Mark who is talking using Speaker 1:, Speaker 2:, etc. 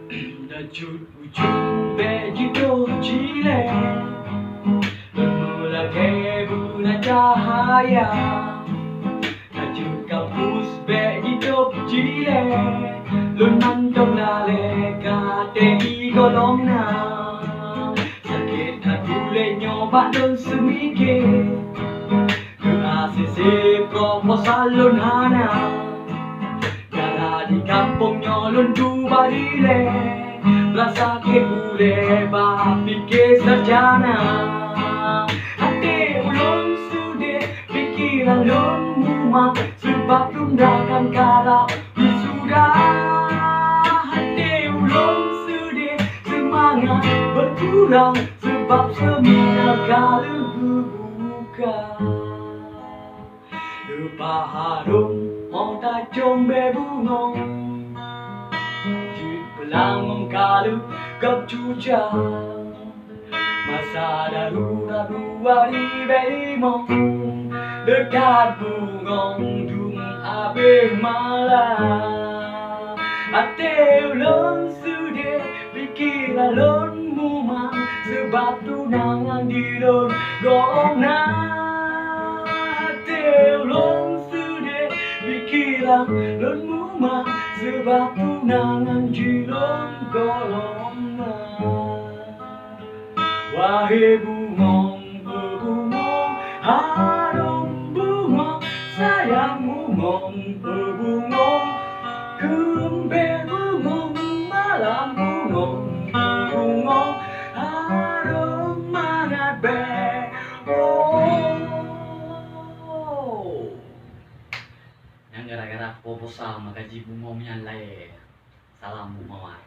Speaker 1: Ujung begitu jile bermula ke bulan cahaya. Tajuk kampus begitu jile lun mantong lale kate golong na. Sakit hati le nyoba don semikit ke ACC proposal lun hana. Gara di kampung nyolun dua dile rasa ke boleh berfikir sarjana. Hati ulun sudah pikiran ulun mumak sebab tundakan kala wisuda. Hati ulun sudah semangat berkurang sebab seminar kala buka. Lupa harum mau tak jombe bungong Pelang kalu gap cuca masa darurat dua ribu dekat bungong dung abe malam. Hati ulun sudah pikiran ulun mumang sebab tunangan di lun golong na. Hati ulun sudah pikiran ulun mumang sebab tunangan jilong golong na. Wahai bungong berbungong harum bungong sayang bungong berbungong gembel bungong malam bungong bungong harum mangat be. Yang gara-gara proposal maka ji bungong yang lain. Salam bungong.